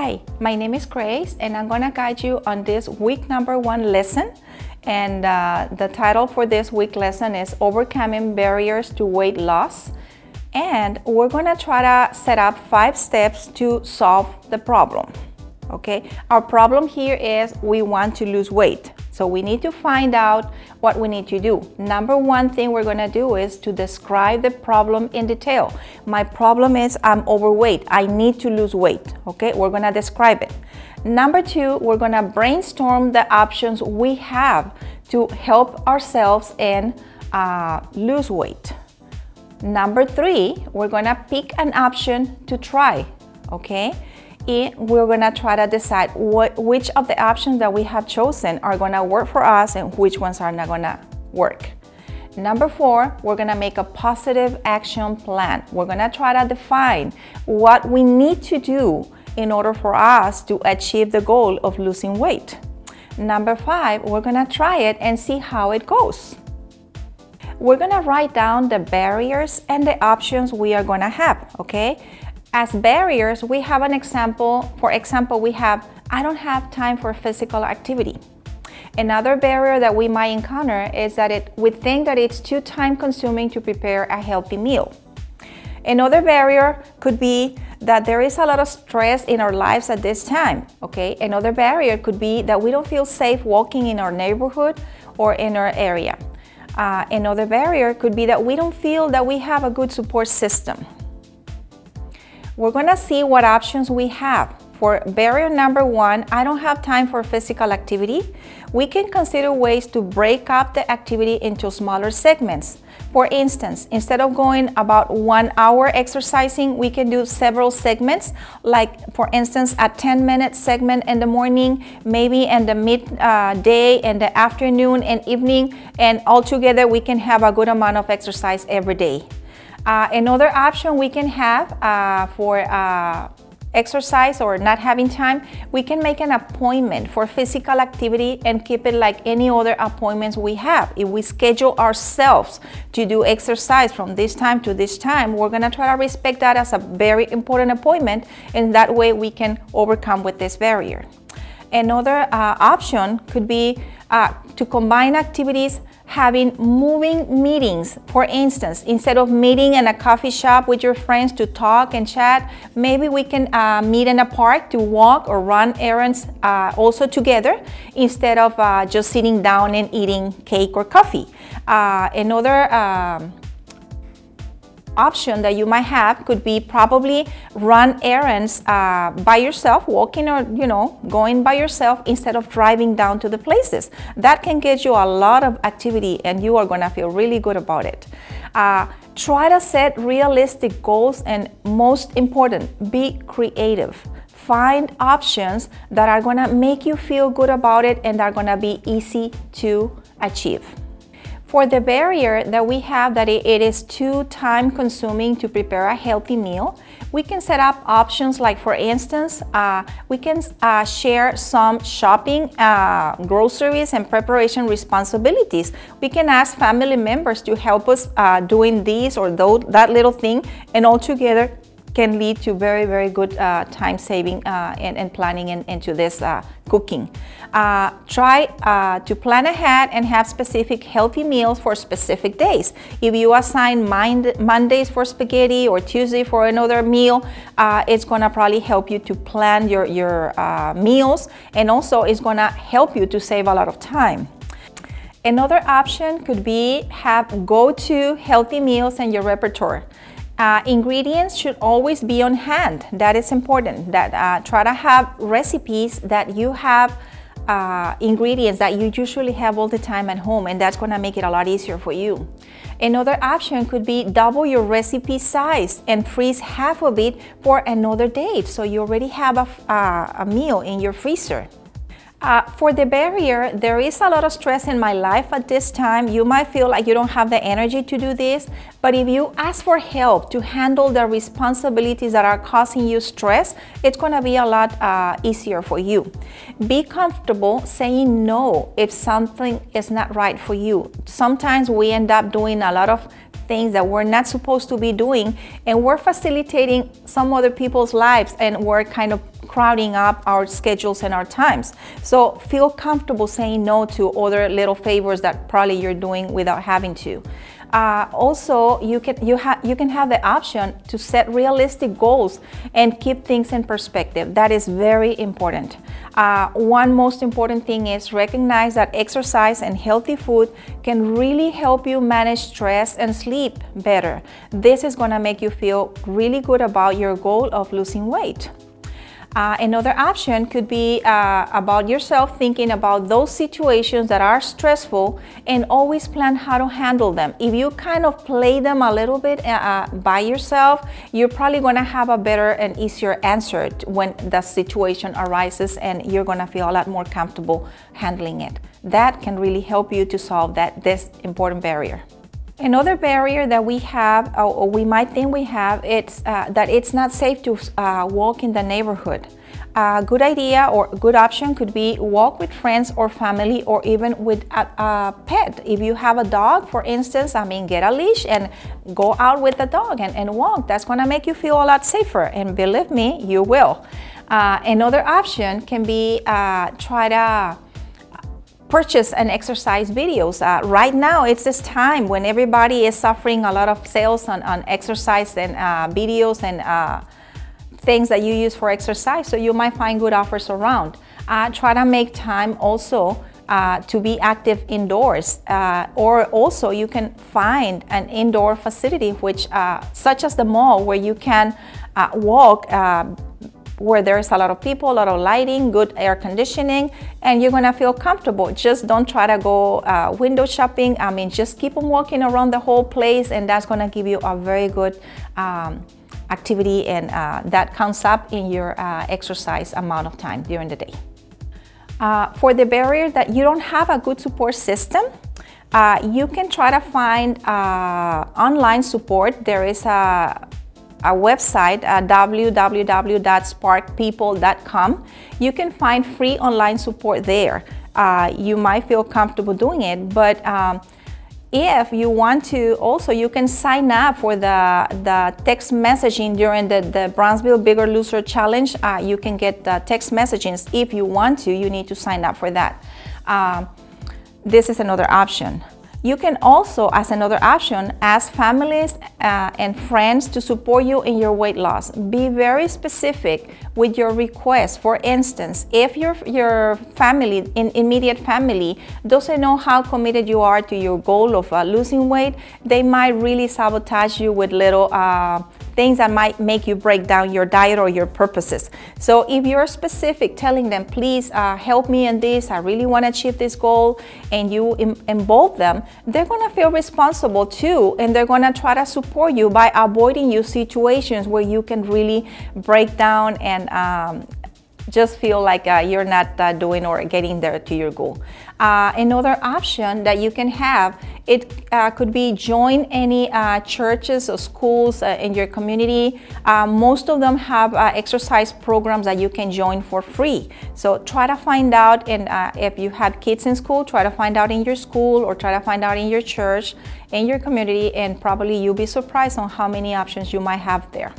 Hi, my name is Grace and I'm going to guide you on this week number 1 lesson. And the title for this week lesson is Overcoming Barriers to Weight Loss. And we're going to try to set up 5 steps to solve the problem. Okay, our problem here is we want to lose weight. So we need to find out what we need to do. Number 1 thing we're going to do is to describe the problem in detail. My problem is I'm overweight. I need to lose weight. Okay, we're going to describe it. Number 2, we're going to brainstorm the options we have to help ourselves and lose weight. Number 3, we're going to pick an option to try. Okay. And we're going to try to decide which of the options that we have chosen are going to work for us and which ones are not going to work. Number 4, we're going to make a positive action plan. We're going to try to define what we need to do in order for us to achieve the goal of losing weight. Number 5, we're going to try it and see how it goes. We're going to write down the barriers and the options we are going to have, okay? As barriers, we have an example. For example, we have, I don't have time for physical activity. Another barrier that we might encounter is that we think that it's too time consuming to prepare a healthy meal. Another barrier could be that there is a lot of stress in our lives at this time, okay? Another barrier could be that we don't feel safe walking in our neighborhood or in our area. Another barrier could be that we don't feel that we have a good support system. We're going to see what options we have. For barrier number 1, I don't have time for physical activity. We can consider ways to break up the activity into smaller segments. For instance, instead of going about 1 hour exercising, we can do several segments, like for instance, a 10-minute segment in the morning, maybe in the midday, in the afternoon and evening, and altogether we can have a good amount of exercise every day. Another option we can have for exercise or not having time, we can make an appointment for physical activity and keep it like any other appointments we have. If we schedule ourselves to do exercise from this time to this time, we're going to try to respect that as a very important appointment, and that way we can overcome with this barrier. Another option could be to combine activities, having moving meetings. For instance, instead of meeting in a coffee shop with your friends to talk and chat, maybe we can meet in a park to walk or run errands also together, instead of just sitting down and eating cake or coffee. Another option that you might have could be probably run errands by yourself, walking or going by yourself instead of driving down to the places. That can get you a lot of activity and you are going to feel really good about it. Try to set realistic goals, and most important, be creative. Find options that are going to make you feel good about it and are going to be easy to achieve. For the barrier that we have that it is too time consuming to prepare a healthy meal, we can set up options like, for instance, we can share some shopping, groceries and preparation responsibilities. We can ask family members to help us doing this or that little thing, and all together can lead to very, very good time saving and planning into this cooking. Try to plan ahead and have specific healthy meals for specific days. If you assign Mondays for spaghetti or Tuesday for another meal, it's gonna probably help you to plan your meals, and also it's gonna help you to save a lot of time. Another option could be have go-to healthy meals in your repertoire. Ingredients should always be on hand. That is important. That try to have recipes that you have ingredients that you usually have all the time at home, and that's going to make it a lot easier for you. Another option could be double your recipe size and freeze half of it for another day, so you already have a meal in your freezer. For the barrier, there is a lot of stress in my life at this time. You might feel like you don't have the energy to do this, but if you ask for help to handle the responsibilities that are causing you stress, it's going to be a lot easier for you. Be comfortable saying no if something is not right for you. Sometimes we end up doing a lot of things that we're not supposed to be doing, and we're facilitating some other people's lives, and we're kind of crowding up our schedules and our times. So feel comfortable saying no to other little favors that probably you're doing without having to. Also, you can have the option to set realistic goals and keep things in perspective. That is very important. One most important thing is recognize that exercise and healthy food can really help you manage stress and sleep better. This is going to make you feel really good about your goal of losing weight. Another option could be about yourself thinking about those situations that are stressful and always plan how to handle them. If you kind of play them a little bit by yourself, you're probably going to have a better and easier answer when the situation arises, and you're going to feel a lot more comfortable handling it. That can really help you to solve this important barrier. Another barrier that we have, or we might think we have, it's that it's not safe to walk in the neighborhood. A good idea or good option could be walk with friends or family, or even with a pet. If you have a dog, for instance, get a leash and go out with the dog and walk. That's going to make you feel a lot safer, and believe me, you will. Another option can be try to purchase and exercise videos. Right now, it's this time when everybody is suffering a lot of sales on exercise and videos and things that you use for exercise, so you might find good offers around. Try to make time also to be active indoors, or also you can find an indoor facility which such as the mall, where you can walk where there's a lot of people, a lot of lighting, good air conditioning, and you're gonna feel comfortable. Just don't try to go window shopping. Just keep on walking around the whole place, and that's gonna give you a very good activity, and that counts up in your exercise amount of time during the day. For the barrier that you don't have a good support system, you can try to find online support. There is a website, www.sparkpeople.com. You can find free online support there. You might feel comfortable doing it, but if you want to, also you can sign up for the text messaging during the Brownsville Bigger Loser Challenge. You can get the text messaging. If you want to, you need to sign up for that. This is another option. You can also, as another option, ask families and friends to support you in your weight loss. Be very specific with your request. For instance, if your family, immediate family, doesn't know how committed you are to your goal of losing weight, they might really sabotage you with little things that might make you break down your diet or your purposes. So if you're specific, telling them, please help me in this, I really want to achieve this goal, and you involve them, they're going to feel responsible too, and they're going to try to support you by avoiding you situations where you can really break down and just feel like you're not doing or getting there to your goal. Another option that you can have, it could be join any churches or schools in your community. Most of them have exercise programs that you can join for free. So try to find out, and if you have kids in school, try to find out in your school, or try to find out in your church, in your community, and probably you'll be surprised on how many options you might have there.